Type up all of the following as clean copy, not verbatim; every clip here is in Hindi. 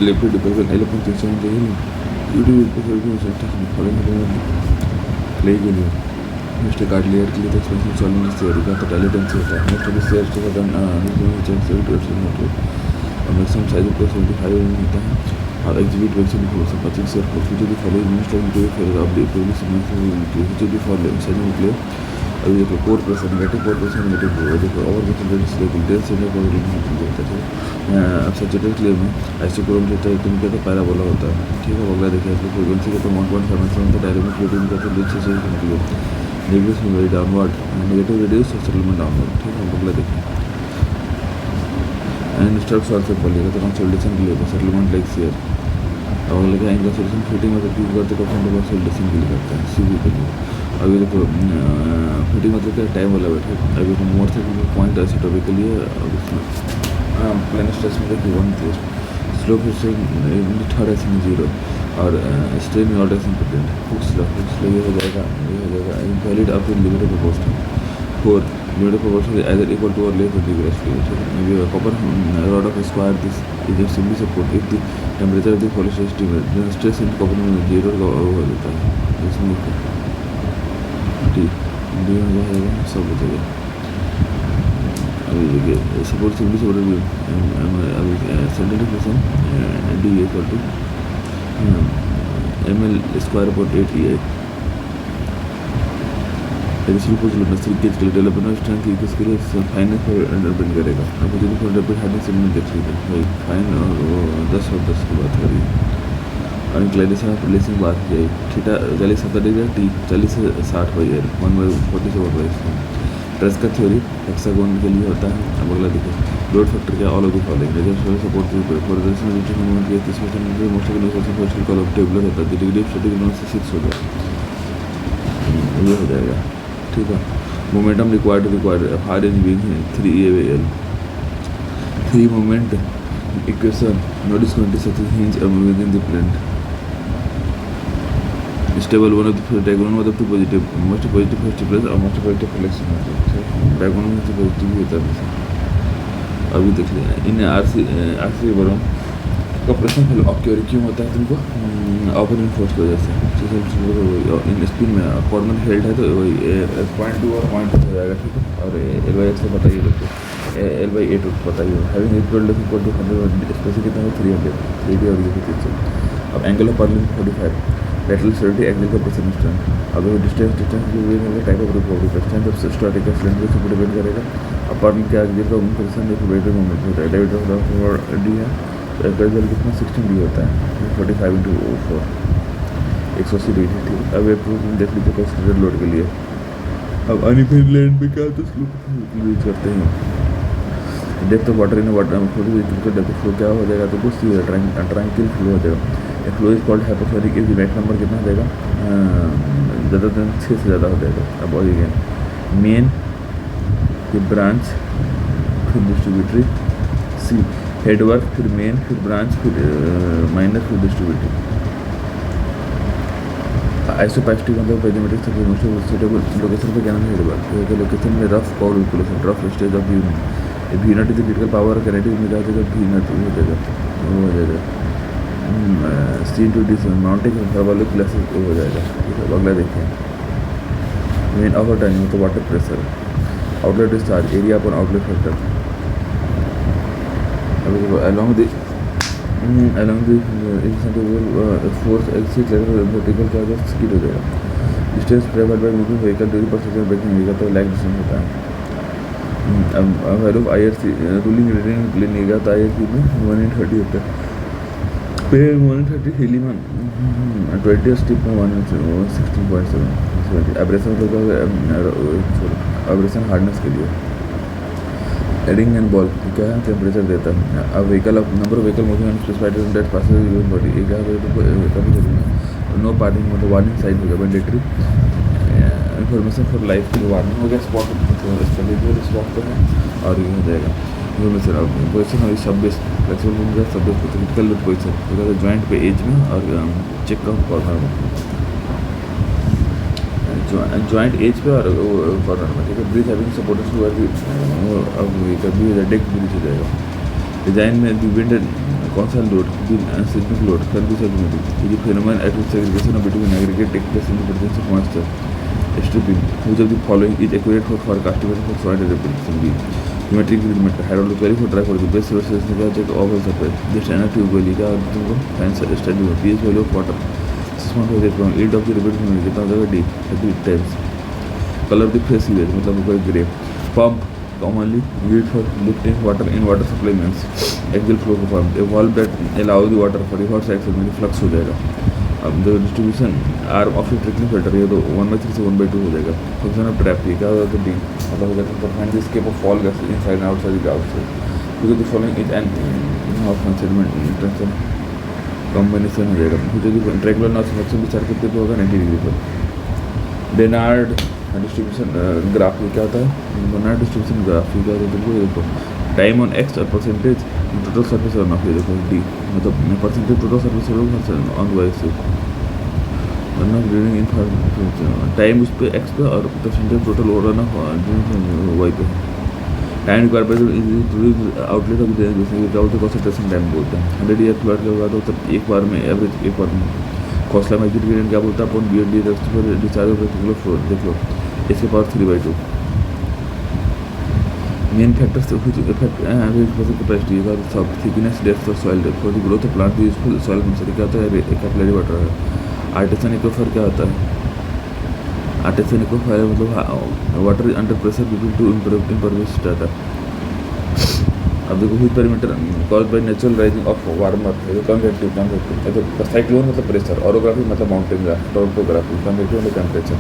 लेफ्ट डिपेंड एलेक्ट्रिक सेक्शन चाहिए यूट्यूब पे फॉलो प्ले के लिए मिस्टर कार्ड लेयर के लिए तो एक्सपेंसिव सॉल्विंग थियोरी का तो टैलेंट होता है मोस्ट ऑफ द शेयर्स तो मैक्सिमम साइज को 75 होता है और एग्जीक्यूट वेक्सन को 25 शेयर को फ्यूचर फॉलो मिनिस्टर यूट्यूब फिर update previous future follow size clear अभी देखो 4% नेगेटिव 4% नेगेटिव देखो और डिटेल्स से अब सैचुरेटेड क्लियर में आइसोक्रोम जो होता है तुम क्या तो पैराबोला होता है ठीक है अगला देखिए इसको फ्रीक्वेंसी का तो 1.5 होता है डायरेक्ट प्रोटीन का तो नीचे से निकले नेगेटिव में वेरी डाउनवर्ड नेगेटिव रिड्यूस और सेटलमेंट डाउनवर्ड ठीक है अगला देखिए एंड स्टॉक्स आल्सो बोलेगा तो कंसोलिडेशन के लिए होता है सेटलमेंट लाइक शेयर और लगे इनका सोल्यूशन फिटिंग मतलब क्यों करते हैं कंसोलिडेशन के लिए करता है सीवी के लिए अभी देखो फिटिंग मतलब क्या टाइम वाला बैठे अभी तो मोर से पॉइंट ऐसे टॉपिक के लिए प्लेन स्ट्रेस में देखिए 1 3 स्लो फिर से थर्ड ऐसे में 0 और स्ट्रेन ऑर्डर से इम्पोर्टेंट हुक्स ये हो जाएगा valid up in limit of post 4 limit of post either equal to और लेस देन ग्रेसफुल ठीक है may copper rod of square this is simply support if the temperature of the polystyrene then stress in copper में 0 का हो जाता है इसमें डी हो जाएगा सब हो जाएगा अभी देखिए सपोर्ट सिंपली सपोर्ट अभी सेंटिफिकेशन D equal to ml square upon 8 EI development strength इसके लिए फाइनेंस पर डिपेंड करेगा अब मुझे फॉर रैपिड हार्डनेस सेगमेंट देख लीजिए भाई फाइन और 10 और 10 की बात करिए और इंक्लाइनेशन ऑफ रिलेशन बात की जाए थीटा 40-70 डिग्री टी 40 से 60 बाई एल 1/40 ट्रेस का थ्योरी हेक्सागोन के लिए होता है अब अगला देखिए लोड फैक्टर क्या all of the following razor support for resistance movement के 30% most of the fortune call of tabular होता है डिग्री ऑफ स्टैटिक इनर्सी 6 हो जाएगा ये हो जाएगा ठीक है momentum required hard is being 3 EL 3 moment equation note is going to such hinge with in the plane stable one of the diagonal मतलब to positive most positive first place और मोस्ट पॉजिटिव फ्लेक्शन होता है डायगोनल में पॉजिटिव ही होता है अभी देख लें इन आरसी बरम का प्रश्न फिर ऑक्योर क्यों होता है तुमको ऑपोनेंट फोर्स की वजह से इन स्पिन में कॉर्नर हेल्ड है तो वही 0.2 और 0.2 हो जाएगा ठीक है और L/X से बताइए लोग L/8 बताइए हैविंग इक्वल टू 100 स्पेसिफिक कितना है 300 और ये 300 अब angle of pearling 45 lateral solidity angle का परसेंट स्ट्रेंथ अब डिस्टेंस जो टाइप ऑफ रिकवरी का स्ट्रेंथ ऑफ स्टैटिक का स्ट्रेंथ के ऊपर डिपेंड करेगा अपार्टमेंट के आगे का उन परसेंट एक वेटेड मोमेंट होता है डायमीटर ऑफ डी है एंगल कितना 16 डी होता है 45 × 4 180 डिग्री ठीक अब एक देख लीजिए कंसीडर लोड के लिए अब अनइवन लैंड में क्या होता है स्लो यूज करते हैं depth of water in water flow depth flow क्या हो जाएगा तो कुछ ट्रायंगल फ्लो हो जाएगा flow is called hypothetic is Mach number कितना हो जाएगा ज़्यादा दिन 6 से ज़्यादा हो जाएगा अब और अगेन मेन फिर ब्रांच फिर डिस्ट्रीब्यूटरी सी हेडवर्क फिर मेन फिर ब्रांच फिर माइनर फिर डिस्ट्रीब्यूटरी आइसोपैस्टिक मतलब पेरीमेट्रिक सुटेबल लोकेशन पे क्या नाम है हेडवर्क लोकेशन में rough call equation rough stage of V nought is the critical power connective में जाएगा वी नॉट हो जाएगा वो हो जाएगा सीन टू डिस माउंटेन वाले क्लासेस हो जाएगा ठीक है अगला देखिए मेन ऑफ टाइम तो water pressure outlet discharge area upon outlet factor along the force axis vertical charge skid हो जाएगा distance travelled by moving vehicle during percent braking होगा तो लैग डिस्टेंस होता है अब value of IRC ruling returning plane होगा तो IRC में 1/30 होता है पे 130 हेलीमन 20 स्टिप में 116.7 एब्रेशन एब्रेशन हार्डनेस के लिए एडिंग एंड बॉल क्या है टेम्परेचर देता है अब vehicle of number of vehicle moving and specified in that passage use body एक है तो कभी नो पार्किंग मतलब वार्निंग साइन हो गया मैंडेटरी इन्फॉर्मेशन फॉर लाइफ की वार्निंग हो गया स्पॉट स्पॉट तो है और ये हो जाएगा इन्फॉर्मेशन अब पोजिशन और 26 फ्लेक्सिबल हो गया 26 क्रिटिकल पोजिशन जॉइंट पे एज में और चेक ऑफ कॉर्नर में जॉइंट एज पे और कॉर्नर में ठीक है ब्रिज हैविंग सपोर्टेड टू अब कभी डेक ब्रिज हो जाएगा डिजाइन में दी विंड कौन सा load seismic load can be segmented the phenomenon at which segregation between aggregate take place in the presence of moisture stripping which of the following is accurate for forecasting for soil development B geometric gradient hydrologically for dry for the base versus का check of the surface just energy value का तुमको साइंस स्टडी में pH value of water 6.5 from yield of the repeated movement कितना हो जाएगा D 30 times color of the face image मतलब ऊपर grey pump commonly used for lifting water in water supply means axial flow को pump a valve that allow the water for reverse action में flux हो जाएगा अब the distribution arm of the trickling filter ये तो 1/3 से 1/2 हो जाएगा function of trap ये क्या होगा डी मतलब हो जाएगा to find the escape of fall gases inside and outside the outside because the following is an half considerable combination हो जाएगा जो कि ट्रैकुलर नॉर्थ सबसे विचार करते तो होगा 90 डिग्री पर बेनार्ड डिस्ट्रीब्यूशन ग्राफ क्या होता है बेनार्ड डिस्ट्रीब्यूशन ग्राफ क्या होता है बिल्कुल देखो टाइम ऑन एक्स और percentage total surface run off ये देखो डी मतलब percentage total surface on Y से run off during in time उस पर एक्स पे और percentage total run off Y पे time require by outlet of जैसे कंसंट्रेशन टाइम बोलते हैं 100 ईयर फ्लड का होगा तो एक बार में एवरेज एक बार में कॉस्टला मैजिक ग्रेडियंट क्या बोलता है अपन बी एड डी पर डिस्चार्ज पर्टिकुलर फ्लोर देख लो इसके पावर 3/2 मेन फैक्टर्स कुछ इफेक्ट कैपेसिटी का सब thickness depth of soil depth for the growth of plant useful soil mixture क्या होता है कैपिलरी वाटर है आर्टिसन एक्वाफर क्या होता है आर्टिसन एक्वाफर मतलब water under pressure due to impervious strata अब देखो हुई perimeter cause by natural rising of warmer convective तो साइक्लोन मतलब प्रेशर ऑरोग्राफी मतलब माउंटेन ग्राफ टोपोग्राफी कन्वेक्टिव मतलब टेम्परेचर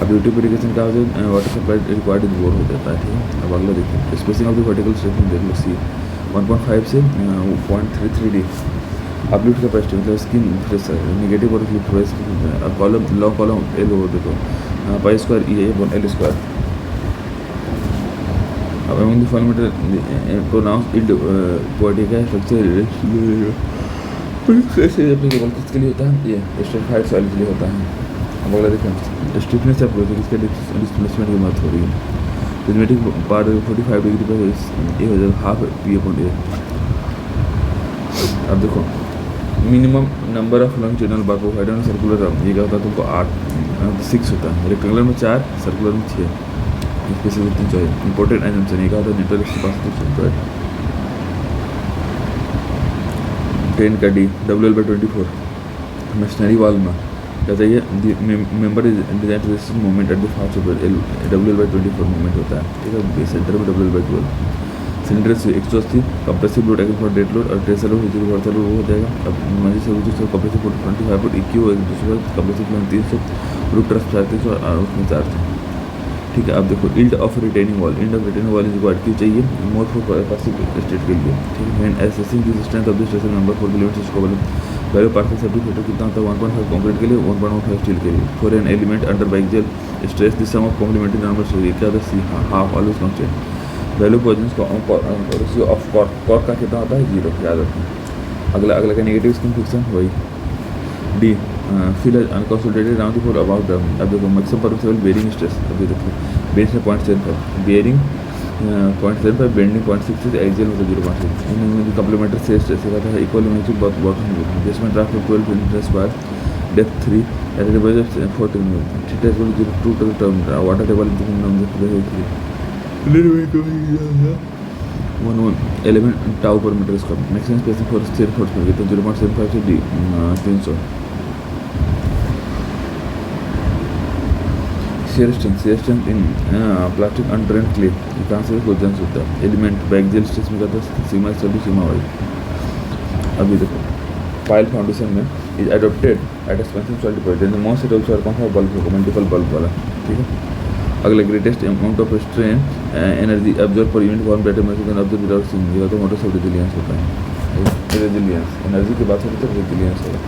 अब ड्यूटी इरिगेशन का हो जाए water supply required is bore हो जाता है ठीक है अब अगला देखिए spacing of the vertical stripping देख लो सी 1.5 से 0.33 डी अपलिफ्ट कैपेसिटी मतलब स्किन प्रेशर नेगेटिव और pressure column long column L हो देखो पाई स्क्वायर ई है एल स्क्वायर अब among the following pronounced id body का स्ट्रक्चर एप्लीकेबल किसके लिए होता है ये स्ट्रेटिफाइड सॉइल के लिए होता है अब अगला देखें स्टिफनेस अप्रोच किसके डिस्प्लेसमेंट की बात हो रही है जियोमेट्रिक पार्ट 45 डिग्री पर ये हो जाएगा हाफ पी अपॉन ए अब देखो minimum number of longitudinal bar provided on circular ये क्या होता है तुमको 6 होता है रेक्टेंगुलर में 4 सर्कुलर में 6 स्पेसिफिक चाहिए इंपॉर्टेंट एजम्पशन एक आता है नेटवर्क के पास तो चलता है 10 का डी WL/24 मशीनरी वाल में क्या चाहिए member is design to resist moment at the fast WL/24 moment होता है ठीक है सेंटर में WL/12 सिलेंडर से 180 compressive load against for dead load और टेंसर लोड जो वर्सल वो हो जाएगा अब मजी से जो कंप्रेसिव लोड 25 फुट इक्यू एक दूसरे कंप्रेसिव लोड 300 रूट ट्रस्ट 350 और उसमें 400 ठीक है अब देखो yield of retaining wall is required क्यों चाहिए मोर फॉर पासिव स्टेट के लिए ठीक है when assessing the strength of the stretcher number for the limit scope value particle safety factor कितना होता है 1.5 कंक्रीट के लिए 1.15 स्टील के लिए for an element under biaxial stress the sum of complementary number चाहिए क्या होता है C half always constant value positions को रेशियो ऑफ कॉर्क का कितना होता है 0 याद रखना अगला का नेगेटिव स्किन फिक्सन वही D fill unconsolidated round for about अब देखो मैक्सिमम परमिसिबल बेयरिंग स्ट्रेस अभी देखो बेस में 0.75 बेयरिंग 0.75 बेंडिंग 0.66 एक्सियल मतलब 0.6 इनमें कम्प्लीमेंट्री से स्ट्रेस का था equal magnitude bottom basement draft 12 interest bar depth 3 at the budget 14 theta equal 0 to term water table नाम से 11 टाउ पर metre square maximum spacing for स्थिर फोर्स में कितना 0.75 से D 300 shear strength in plastic undrained clay कहाँ से क्वेश्चन होता है एलिमेंट बैक्सियल स्ट्रेस में कहता है सिग्मा स्टडी सिग्मा वाई अभी देखो पाइल फाउंडेशन में is adopted at expensive soil deposit most it also कौन सा बल्ब होगा मल्टीपल बल्ब वाला ठीक है अगला greatest amount of strain energy absorb per unit form data में अब्जॉर्ब विदाउट सीइंग ये तो मोटर ऑफ रेजिलियंस होता है रेजिलियंस एनर्जी की बात होती है रेजिलियंस होगा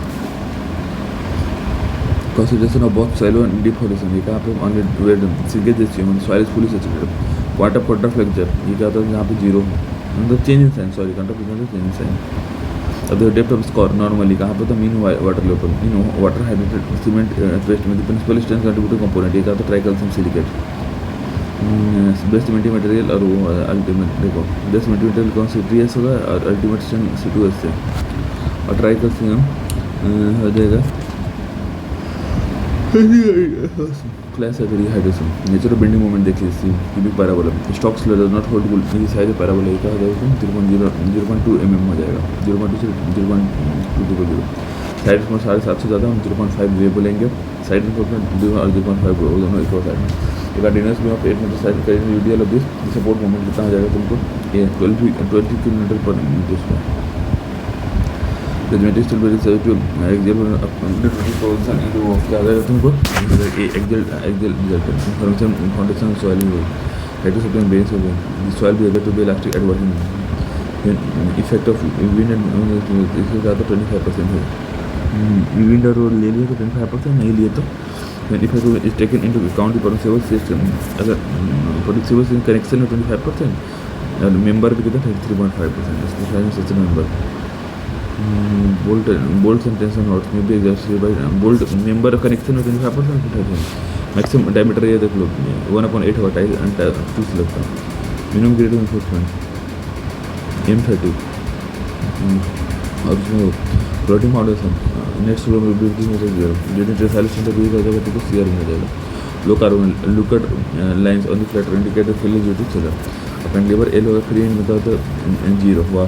concentration of both shallow and deep horizon ये कहाँ पे only where the sinkage is human soil is fully saturated water flexure ये क्या होता है यहाँ पे 0 मतलब change in sign sorry contribution to change in sign अब the depth of score normally कहाँ पे तो mean water level in water hydrated cement paste में the principal strength contributing component ये क्या होता है tricalcium silicate best cementing material और वो अल्टीमेट देखो बेस्ट सिमेंटिंग मटेरियल कौन सी टी एस होगा और अल्टीमेट C2S से और ट्राई करते हैं हम हो जाएगा क्लास है तेरी hydration nature of bending moment देख लीजिए cubic parabola stocks does not hold good ये साइज पैराबोला का हो जाएगा 0.2 mm हो जाएगा 0.2 से 0.200 साइड में 7.5 से ज़्यादा हम 0.5 वे बोलेंगे साइड में और 0.5 दोनों एक और साइड में एक डिनर्स में आप 8 मीटर साइड करेंगे UDL of this support moment कितना हो जाएगा तुमको ये 12 किलोमीटर पर मिनट उसमें judgement still very save to excel वो क्या आ जाएगा तुमको excel result information foundation soil head to supply base हो गया सॉइल भी able to be elastic at working effect of wind and इससे ज़्यादा 25% है विंड और ले लिया तो 25% नहीं लिए तो 25% is taken into account the permissible system अगर permissible system कनेक्शन है 25% और मेंबर भी कितना 33.5% इसमें system member bolt and tension nuts में भी exhausted by bolt member connection में 25% उठाते हैं मैक्सिमम डायमीटर ये देख लो 1/8 होता है एंड 2 से लगता है मिनिमम ग्रेड एनफोर्समेंट M30 और उसमें floating foundation net slow mobility में जीरो ड्यूरिंग ट्रेसाइलेशन तक भी हो जाएगा तो सीआर में हो जाएगा low carbon looked lines on the flat indicator fill due to चलर अपन लेबर एल होगा फ्री इन विदाउट जीरो हुआ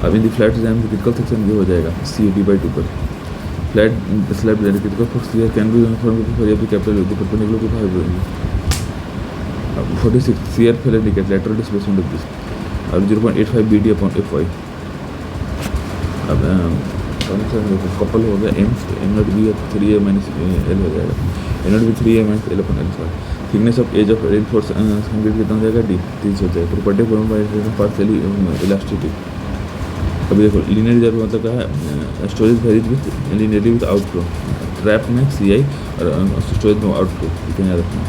अब इन द फ्लैट डिजाइन में क्रिटिकल सेक्शन ये हो जाएगा C/2 पर flat slab critical for CR can be uniform for every capital with perpendicular to 5 अब 46 CR fill indicate lateral displacement of this अब 0.85 BD अपॉन FY अब कपल हो गया M nought B 3A minus L हो जाएगा M nought B 3A minus L upon L thickness of edge of reinforce concrete कितना हो जाएगा D 30 हो जाएगा property form by partially elasticity अभी देखो लीनियर रिजर्व मतलब क्या है storage varies with linearly with outflow trap में CI और स्टोरेज में आउटफ्लो इतना याद रखना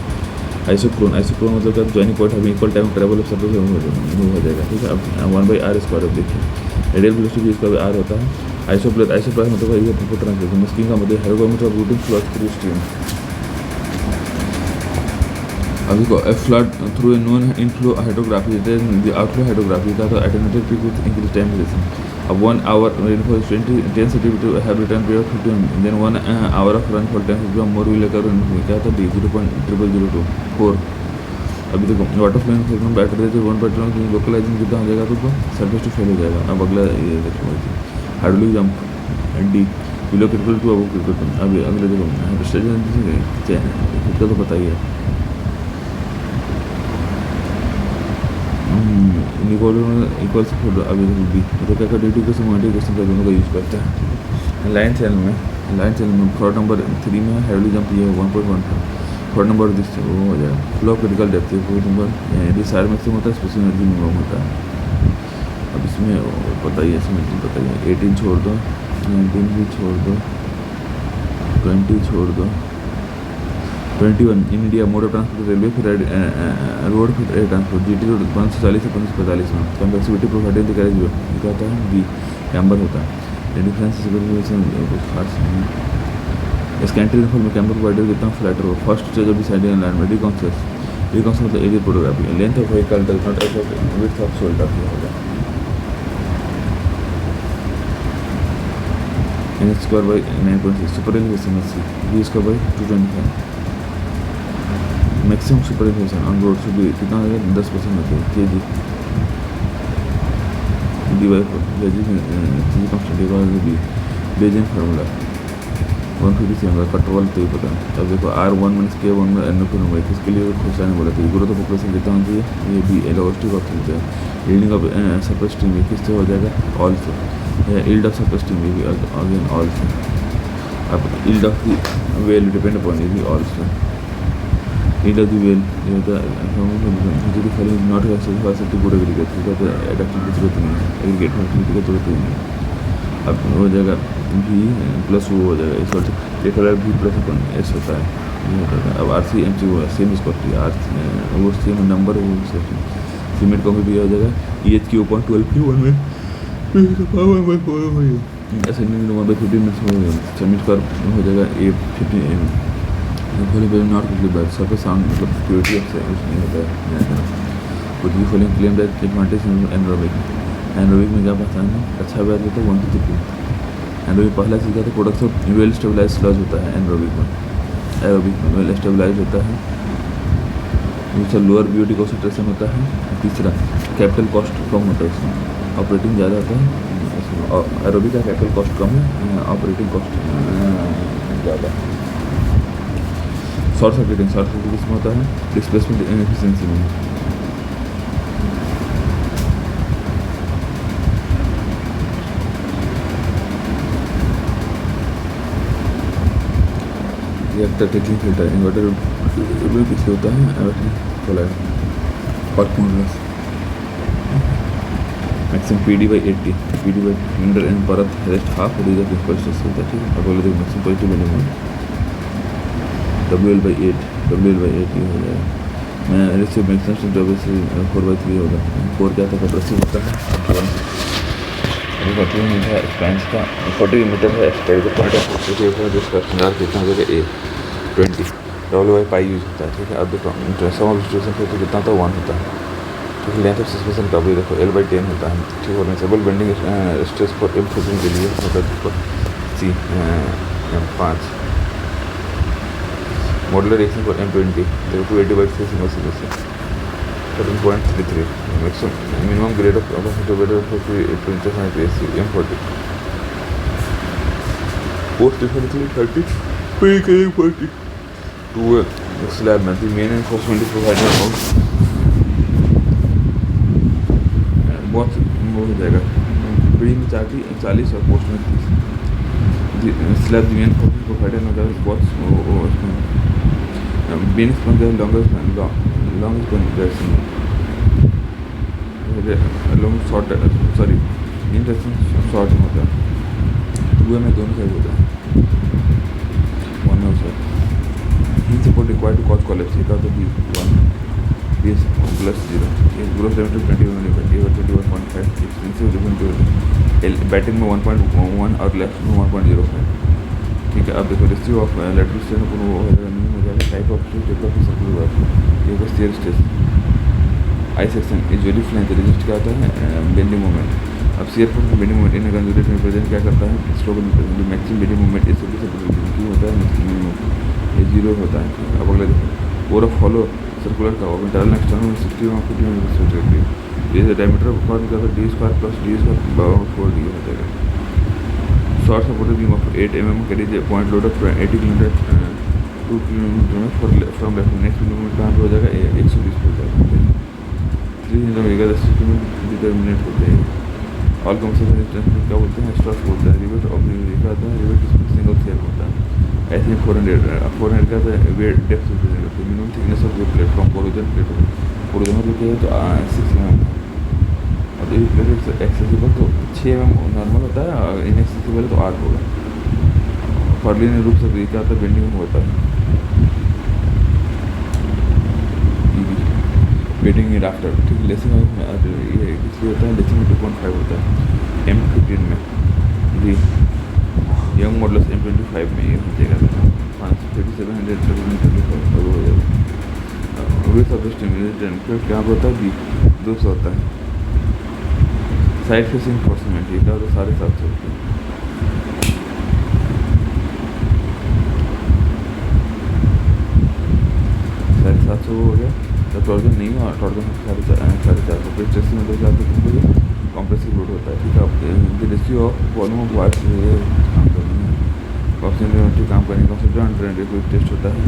आइसोक्रोन मतलब क्या जॉइनिंग पॉइंट हमें equal time travel of surface हो जाएगा ठीक है अब 1/r² अब देखिए रेडियल वेलोसिटी इसका R होता है आइसोप्लस मतलब ये ट्रांसलेशन मस्किंग का मतलब hydrometer of routing flow through stream अभी को flood through a non inflow hydrography the outflow hydrography का तो alternative peak with increase time duration अब 1 hour rainfall is 10 cm have return period 15 then 1 hour of rainfall time जो मोर भी लेकर क्या था D 0.0002 4 अभी देखो वाटर फ्लो इन्फॉर्मेशन बैटरी जो 1.1 लोकलाइजिंग कितना हो जाएगा तो सरफेस टू फेल हो जाएगा अब अगला ये देखो hydraulic jump D below critical to अब क्रिटिकल अभी अगले देखो हाइड्रोस्टेशन कितना तो बताइए इक्वल से फोटो अभी भी तो क्या ड्यूटी के मॉडिफिकेशन का दोनों का यूज़ करता है लाइन चैनल में फ्लॉट नंबर 3 में हेवली जंप ये 1.1 फ्लॉट नंबर दिस वो हो जाएगा flow critical depth float number यदि सार मैक्सिमम होता है स्पेशल एनर्जी मिनिमम होता है अब इसमें बताइए इसमें बताइए 18 छोड़ दो 19 भी छोड़ दो 20 छोड़ दो 21 in India mode of transport railway फिर रोड फिर एयर ट्रांसपोर्ट GT रोड 540 से 545 में कम्पैसिबिलिटी प्रोवाइडेड द कैरेज वे क्या होता है B कैम्बर होता है डिफरेंस कुछ खास नहीं इसका एंट्री रेनफॉल में कैम्बर प्रोवाइडेड कितना flat road first stage of deciding land में रिकॉन्सियस मतलब area photography length of vehicle does not affect width off shoulder होगा n square by 9.6 super elevation C B square by 225 maximum super elevation on road से भी कितना हो जाएगा 10% होता है KG डी बेजिंग फार्मूला 150 से हमारा कटवाल तो ही पता है अब देखो R1 - K1 में एन को नंबर किसके लिए खुश आने बोला था ग्रोथ ऑफ पॉपुलेशन कितना होती है ये भी एलोस्टिक ऑफ होता है रीडिंग ऑफ सरफेस स्ट्रीम में किससे हो जाएगा also yield of surface stream भी अगेन ऑल्सो अब yield of the well depend upon ये भी also yield of the well ये होता है जो following not facility good aggregate तो एडेप्टिव की जरूरत नहीं है एग्रीगेट फैसिलिटी की जरूरत नहीं है अब हो जाएगा भी प्लस वो हो जाएगा इस वक्त एक कलर भी प्लस अपन एस होता है ये होता है अब RC MC वो सेम इसको वो सेम नंबर वो सीमेंट कॉम्पी भी हो जाएगा EH की 0.12 Q1 में ऐसे 1/15 मिनट्स में सबमिट कर हो जाएगा A 15 Holi very not complete surface sound मतलब प्योरिटी ऑफ साउंड नहीं होता है। कुछ भी following claim that advantage in anaerobic. Anaerobic में क्या पता है अच्छा व्याज होता है 1 to 3। एनरोबिक पहला सीखा था products of well stabilize sludge होता है एनरोबिक में। एरोबिक में वेल स्टेबलाइज होता है। दूसरा लोअर ब्यूटी कॉन्सेंट्रेशन होता है। तीसरा कैपिटल कॉस्ट कम होता है इसमें, ऑपरेटिंग ज़्यादा होता है। एरोबिक का कैपिटल कॉस्ट कम है, ऑपरेटिंग कॉस्ट ज़्यादा। शॉर्ट सर्किटिंग इसमें होता है डिस्प्लेसमेंट इनएफिशिएंसी में। रिएक्टर टेकिंग फिल्टर इन्वर्टर किसी होता है modulus maximum PD/80 cylinder and परत रेस्ट हाफ और इधर प्रिंसिपल स्ट्रेस होता है। ठीक है, अब बोले तो मैक्सिमम पॉजिटिव मिनिमम WL/8 ये हो जाएगा। मैं रिसीव मैक्सिमम स्ट्रेस WC4/3 होगा। 4 क्या था कंप्रेसिव होता है। अभी 40 मीटर है स्पैंस का, 40 मीटर है एक्सटेंड पॉइंट ऑफ जिसका सिंगार कितना हो जाएगा 20 W/π यूज होता है। ठीक है, अब देखो सम ऑफ सिचुएशन पे तो कितना होता है 1 होता है। ठीक है, लेंथ ऑफ सस्पेंशन का भी देखो L/10 होता है। ठीक है, सेबल बेंडिंग स्ट्रेस फॉर M14 के लिए होता है C M5 modular reaction for M20 देखो 280/6 सिंगल से 13.33 maximum minimum grade of M40 post differently 30 40 to slab में the main enforcement is provided of बहुत वो हो जाएगा बड़ी में 40 और पोस्ट में 30 slab the main enforcement provided हो जाएगा बहुत मेन स्पन का longest long short sorry in short में होता है। टू में दोनों साइड होता है। वन में सर ही support required to cause college का तो B 1 BS +0 growth limit 21.5 expensive different batting में 1.1 और लेफ्ट में 1.05। ठीक है, अब देखो रेशियो ऑफ लेटरल स्ट्रेन को हो जाएगा टाइप ऑफ डेवलप सर्कुलर ये का stair stress I section usually flank resist क्या होता है बेंडिंग मोमेंट। अब शियर फोर्स में बेंडिंग मोमेंट इन कंजूगेट में प्रेजेंट क्या करता है स्ट्रोक में प्रेजेंट मैक्सिमम बेंडिंग मोमेंट इस तरीके से क्यों होता है ये 0 होता है। अब अगले देखो और फॉलो सर्कुलर का इंटरनल एक्सटर्नल 60 और 50 में करती है। ये डायमीटर फॉर्म करता है D² + D² 4D हो जाएगा। Short supported beam of 8 mm carry point load of 80 kilometre 2 kilometre from left next kilometre कहाँ पे हो जाएगा 120 हो जाएगा। 3 डिटर्मिनेट होते हैं ऑल कंसेप्ट क्या बोलते हैं स्ट्रस बोलते हैं। रिवेट ऑफ लिखा आता है रिवेट सिंगल शेयर होता है। ऐसे 400 का weight depth minimum thickness of जो प्लेटफॉर्म कोरोजन प्लेट कोरोजन जो क्या है तो 6 mm और ये प्लेट एक्सेसिबल तो 6 mm नॉर्मल होता है और इनएक्सेसिबल तो 8 होगा। फर्लिन रूप से क्या होता है बेंडिंग होता है बेटिंग इन आफ्टर। ठीक है, लेसिंग ये इसलिए होता है लेसिंग में 2.5 होता है M15 में जी यंग मॉडल्स M25 में ये हो जाएगा 3700 हो जाएगा। विथ ऑफ स्टिमुलेटेड क्या होता है 200 होता है। साइड फेसिंग फोर्समेंट ये क्या होता है 750 होता है। हो गया तो टॉर्जन नहीं हुआ टॉर्जन 450 फिर स्ट्रेसिंग में जाते तुमको ये कॉम्प्रेसिव लोड होता है। ठीक है, अब ratio of volume of vice काम करनी है ऑक्सीजन काम करने का सबसे अंडर टेस्ट होता है।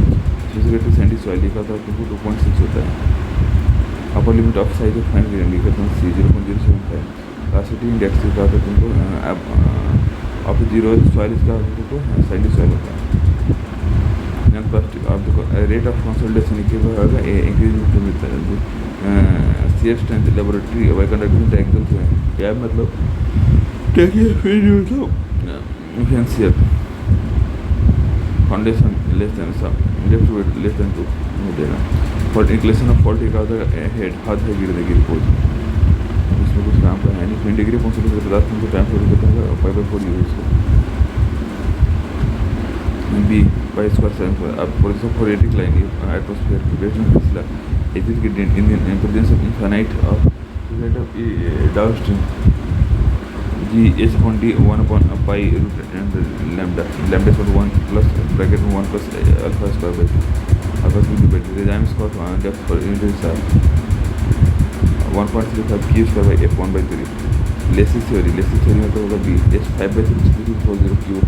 फिजिकली सैंडी सॉइल लिखा था तुमको 2.6 होता है। Upper limit of size of fine grain लिखा था 0.075। कासिटी इंडेक्स लिखा था तुमको ऑफ 0 सॉइल इसका तुमको सैंडी सॉइल होता है। प्लास्टिक आप देखो रेट ऑफ कंसल्टेशन के बाद इंक्रीज मिलता है। CF strength laboratory bye conducting diagonal है क्या मतलब देखिए फिर फैंसियर फाउंडेशन लेस देन सब लेफ्ट वेट लेस देन 2 हो जाएगा। फॉर इंक्लेशन ऑफ फॉल्ट का होता है हेड हाथ है गिर पोज इसमें कुछ काम का है नहीं। डिग्री कंसल्टेशन 50 मिनट टाइम थोड़ी करता है 5/4 use B by square sine square. अब for the quadratic line atmosphere की gravitational force law exist in presence of infinite of rate of downstream g h upon d 1 upon pi root and lambda is equal to 1 plus bracket 1 plus alpha square by 2. Alpha will be better. The diameter square depth for unit is 1.35 q square by f 1 by 3. Lacey's theory में तो होगा B H 5/6 Q.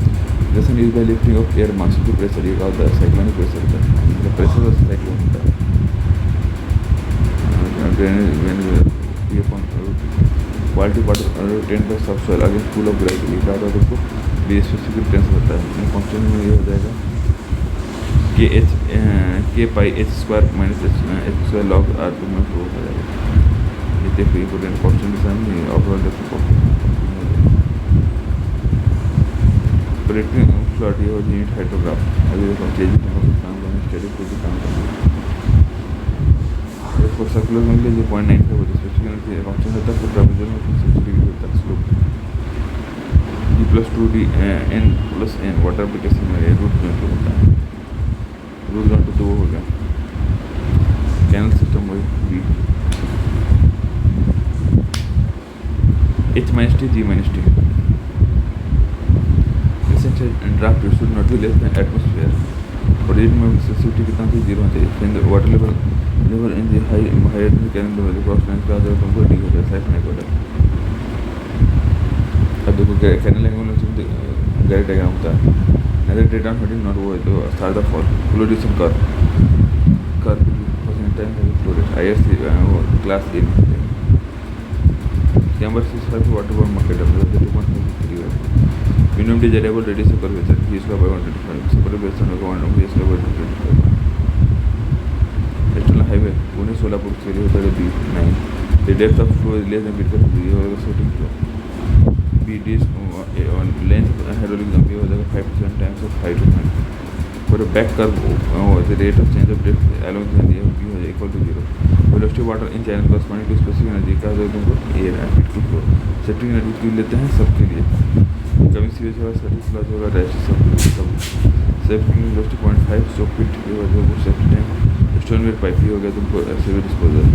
Lesson is by lifting of air mass to pressure. ये का होता है साइक्लोनिक प्रेशर होता है. मतलब प्रेशर और साइक्लोन होता है. ये quality part 10 by subsoil against pull of gravity. ये का होता है उसको बी स्पेसिफिक टेंस होता है. फंक्शन में ये हो जाएगा के pi H square minus H square log R two में हो जाएगा. ये देखो इम्पोर्टेंट क्वेश्चन डिजाइन ओवरऑल देखो प्रेडिक्टिंग प्लॉट. ये हो यूनिट हाइड्रोग्राफ. अभी देखो चेंज काम करना स्टडी को भी काम करना. देखो सर्कुलर में ले जो 0.95 होता है स्पेसिफिक फंक्शन होता है. फिर ट्रापेजोइडल में 60 डिग्री होता है slope. G plus 2d n plus n water application में रूट में तो होता है. रूट जॉइंट तो वो हो गया. कैनल सिस्टम वही B h minus t g minus t. Essential draft should not be less than atmosphere. Origin में sensitivity कितना थी 0 चाहिए. Then the water level in the higher than the canal level cross lines का अगर तुमको डी हो जाए साइड में कोई. अब देखो कैनल लाइन में डायरेक्ट डायग्राम होता है. नजर डेटा हटिंग नॉट वो है तो स्टार्ट द फॉल फ्लोरेशन कर परसेंट टाइम फ्लोरेट ISC class A Chamber 65 water bomb market of the 2.53 minimum desirable radius of curvature V square by 125 separate based on V square by 125. External highway Pune Solapur area होता है B9. The depth of flow is less than meter B होगा sorting flow. B is on length hydraulic jump हो जाएगा 5% times of height of height. For a back curve the rate of change of depth along the area B हो जाएगा equal to 0. Velocity water in channel corresponding to specific energy का जो तुमको air acid to flow setting energy क्यों लेते हैं सबके लिए. कभी सीरीज होगा सर्विस क्लास होगा डैश सब सेफ्टी वेलोसिटी 0.5 सो फिट की वजह वो सेफ्टी टाइम स्टोनवेयर पाइप ही हो गया तुमको sewer disposal.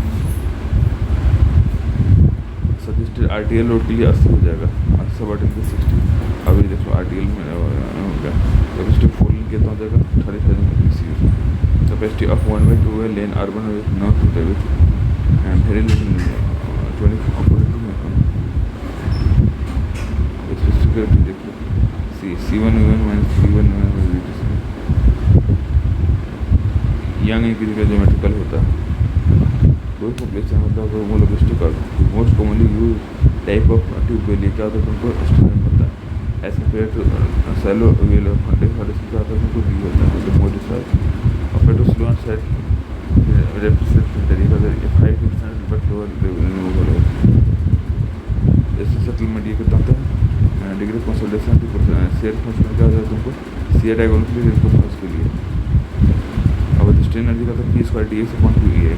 Suggested RTL load के लिए 80 हो जाएगा. 80 बटन के 60. अभी देखो RTL में हो गया. कैपेसिटी 4 लेन कितना हो जाएगा 30,000 MCU. Capacity of 1/2 lane urban with not with and very little 24 with specific देखो C1 minus C1 यंग एक किसी का ज्योमेट्रिकल होता है. दो पॉपुलेशन मतलब monolithic most commonly use type of tube बेली का तो तुमको स्टूडेंट होता है. As compare to shallow well funding forest का तो तुमको बी होता है. तो मोटी size compared to slow and set represent तरीका अगर 5% but lower level ऐसे सेटलमेंट ये कितना होता है डिग्री कंसोलिडेशन की शेयर फंक्शन क्या होता है तुमको शेयर डायगोनल इसको पास के लिए. अब स्ट्रेन एनर्जी का तो p square dx upon 2a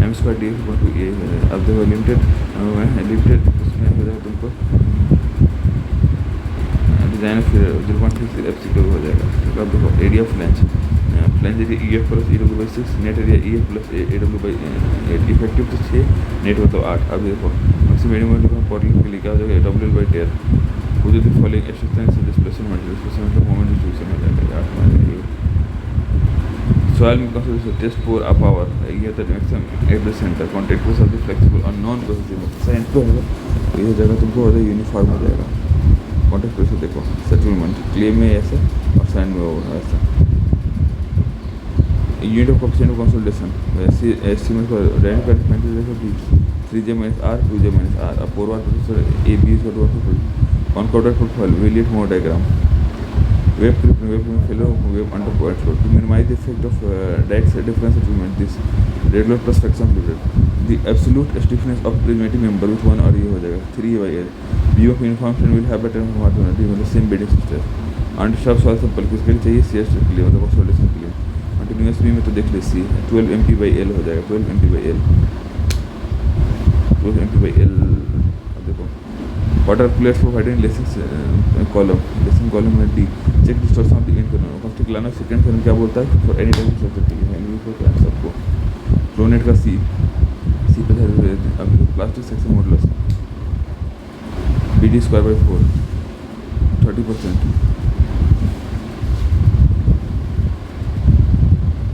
m square dx upon 2a है. अब देखो लिमिटेड इसमें हो जाएगा तुमको डिजाइन फिर 0.6 FC हो जाएगा. तो अब देखो area of flange area EF plus EW/6 net area EF plus AW/8 effective तो 6 नेट हो तो 8. अब देखो मैक्सिमम मिनिमम पॉडलिंग के लिए क्या हो जाएगा WL/10 with the following extents displacement moment distribution हो जाएगा 8 मान. Soil में consolidation test for a power ये तो maximum at the centre contact of the flexible और नॉन कोहेसिव साइन पे ये जगह तुमको हो यूनिफॉर्म हो जाएगा. कॉन्टैक्ट प्रेशर देखो सेटलमेंट क्लेम में ऐसा और साइन में होगा ऐसा. Unit of coefficient of consolidation estimate for direct current देखो B 3j - r 2j - r. अब forward pressure A B is on कॉर्डर प्रोफाइल वेलिएट mode diagram. Wave fellow wave under point load to minimize the effect of direct difference settlement. This regular plus fraction fluid. The absolute stiffness of prismatic member with one or ये हो जाएगा 3/L. B of uniform strain will have better homogeneity मतलब same bedding system. And सब सॉइल सैंपल किसके लिए चाहिए CS के लिए मतलब सॉल्यूशन के लिए. कंटिन्यूअस B में तो देख ले C 12 MP/L हो जाएगा 12 MP/L. अब देखो What are players provided in lesson column में D check distortion of the इन करना फर्स्ट क्लाना सेकंड फिल्म क्या बोलता है for any type of subject के लिए एनवी को क्या सबको फ्लोनेट का सी पे अभी plastic section modulus BD square by 4 30%.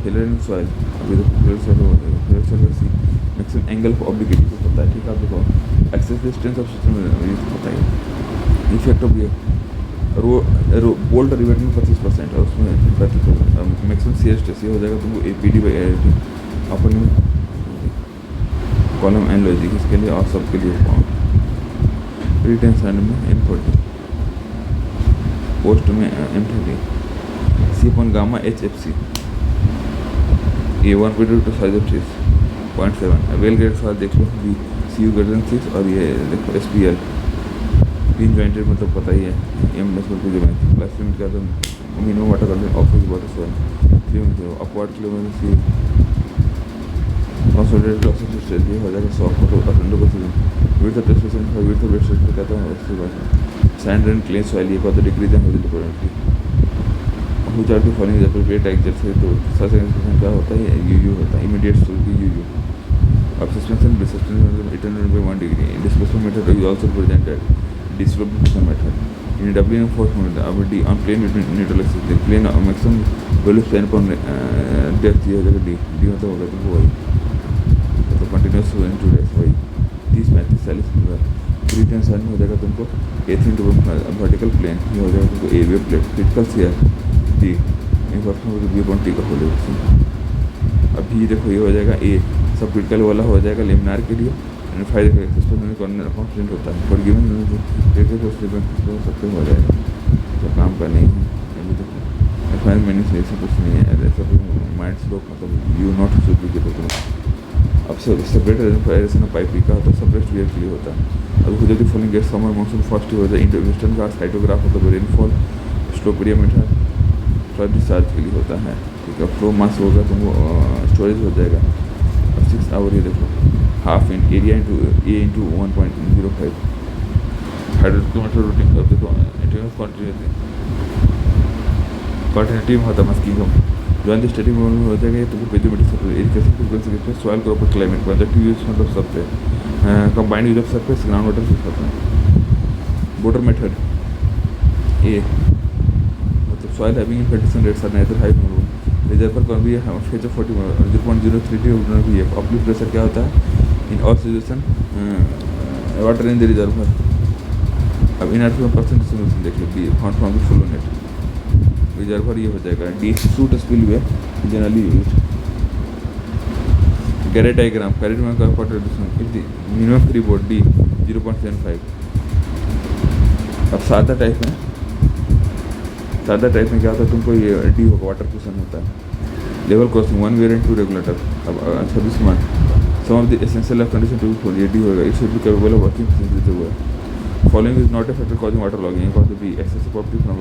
हिलर इन सॉइल अभी तो सी मैक्सिमम एंगल ऑफ ऑब्लिगेटी को पता है, ठीक है। आप देखो एक्सेस डिस्टेंस ऑफ सिस्टम ये तो पता ही। इफेक्ट ऑफ ये बोल्ट रिवेट में 25% और उसमें 35% मैक्सिमम सीयर स्ट्रेस ये हो जाएगा तुमको APD by AIT upon column and logic इसके लिए और सब के लिए रिटेंशन में M40 पोस्ट में M30 सी अपन गामा HFC ये 1.2 to size of 6.7 well grade file देख लो बी CU ग्रेटर देन 6 और ये देखो SPL तीन जॉइंटेड मतलब पता ही है M प्लस को जो है प्लस लिमिट का तो मिनिमम वाटर कर ऑफिस वाटर सोन 3 अपवर्ड किलोमीटर सी कंसोलिडेटेड लॉस ऑफ स्ट्रेस ये हो जाएगा 100 फोटो और 100% विड्थ ऑफ 10% का विड्थ ऑफ स्ट्रेस पे कहता हूँ उसके बाद सैंड एंड क्ले सॉइल ये कौन डिग्री दें मुझे currently which are the following is appropriate exercise तो सर्च एक्सप्रेशन क्या होता है UU होता है इमीडिएट स्टोरी UU अब सस्पेंशन डिसस्पेंशन eternal by 1 degree displacement method is also presented dislocation method in W and force moment अब D on plane between neutral axis the plane maximum value span upon depth ये हो जाएगा D मतलब होगा तो वही तो कंटिन्यूस इनटू डेस वही 30 35 40 3 टेंशन हो जाएगा तुमको A3 टू वर्टिकल प्लेन ये हो जाएगा तुमको A wave plate critical share D एक बार व्यू पॉइंट टी का खोले अभी देखो ये हो जाएगा ए सब क्रिटिकल वाला हो जाएगा लेमिनार के लिए फाइव कॉन्फिडेंट होता है फॉर गिवन सबसे हो जाएगा तो काम का नहीं है अभी देखो फाइल मैंने से ऐसा कुछ नहीं है ऐसा माइंड स्लो मतलब यू नॉट सुपीरियर अब सेपरेट पाइप का होता है सेपरेट वेयर के लिए होता है अब खुद following get summer monsoon first हो जाए इंटर वेस्टर्न का साइटोग्राफ होता है रेनफॉल स्लोपेरिया मीटर डिस्चार्ज के लिए होता है, ठीक है। फ्लो मास होगा तो वो स्टोरेज हो जाएगा। अब 6 आवर ये देखो half in area into A into 1.05 hydrometer routing अब देखो कॉन्टिन्यूटी होता है मस्किंग जो अंदर स्टेटिक में हो जाएगा तो पेजोमेट्रिक एजुकेशन फ्रीक्वेंसी के soil crop climate conjunctive use मतलब सबसे combined use of surface ground water use होता है। Voter method A soil having infiltration rates are neither high nor low. Reservoir can be a phase of 0.032 VF. Uplift pressure क्या होता है? In all situation, water in the reservoir. अब इनर्ट में परसेंट सोल्यूशन देख लो be found from the flow net reservoir ये हो जाएगा डी सूट स्पिल वे जनरली यूज्ड गैरेट डायग्राम कैरेट में का वाटर रिड्यूसेशन if the minimum freeboard D 0.75 अब सादा टाइप में क्या होता है तुमको ये डी होगा वाटर क्वेश्चन होता है लेवल क्रॉसिंग 1 वेरिएंट 2 रेगुलेटर अब 26 month some of the essential condition to for ये डी होगा it should be capable of working देते हुए following is not a factor causing water logging cause B excessive property from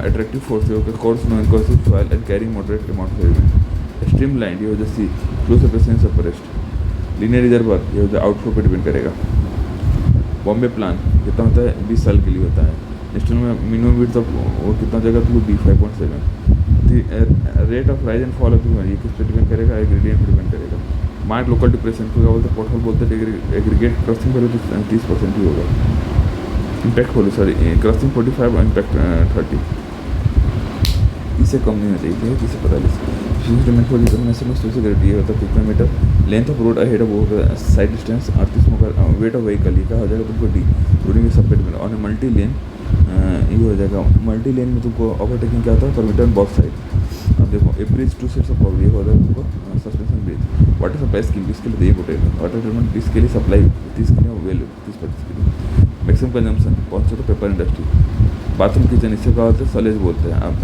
attractive force okay course no इनकॉसिव soil and carrying moderate amount of element streamline ये हो जाए C close presence of forest linear reservoir ये हो जाए आउटफ्लो पे डिपेंड करेगा। बॉम्बे प्लान कितना होता है 20 साल के लिए होता है। नेशनल में मिनिमम विड्थ ऑफ वो कितना जगह तो D 5.7 rate of rise and fall of ये किस पे डिपेंड करेगा ग्रेडियंट पे डिपेंड करेगा। मार्क लोकल डिप्रेशन को क्या बोलते हैं पोर्टफोल बोलते हैं एग्रीगेट क्रॉसिंग वैल्यू तो 30% ही होगा। इम्पैक्ट वैल्यू सॉरी क्रॉसिंग 45 और इम्पैक्ट 30 इससे कम नहीं होना चाहिए जिससे 45 for determination of social grade ये होता है कितना metre length of road ahead of side distance 38 मगर वेट ऑफ व्हीकल ये क्या हो जाएगा तुमको डी रोडिंग के सपरेट में और मल्टी लेन ये हो जाएगा। मल्टी लेन में तुमको ओवरटेकिंग क्या होता है परमिटर बोथ साइड। अब देखो ए ब्रिज 2 सेट्स ऑफ पावर ये हो जाएगा तुमको suspension bridge water supply scheme इसके लिए इम्पोर्टेंट वाटर ट्रीटमेंट इसके लिए सप्लाई 30 के लिए वेल 30% के लिए मैक्सिमम कंजम्पशन पहुँचो तो पेपर इंडस्ट्री बाथरूम किचन इससे क्या होता है सलेज बोलते हैं। अब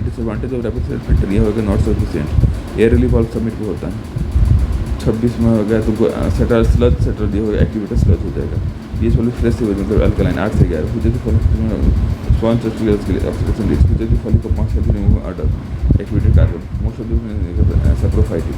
डिसएडवांटेज ऑफ रैपिड फिल्टर ये होगा not sufficient air relief valve submit भी होता है। 26 में हो गया तुमको सेटल स्लज सेटल ये होगा एक्टिवेटर स्लज हो जाएगा। ये सोल्यूट फ्रेश मतलब अल्कलाइन 8 से 11 मुझे तो फॉलो के लिए ऑक्सीडेशन रिस्क मुझे तो फॉलो को 5 से remove order activated carbon most of the सप्रोफाइटिक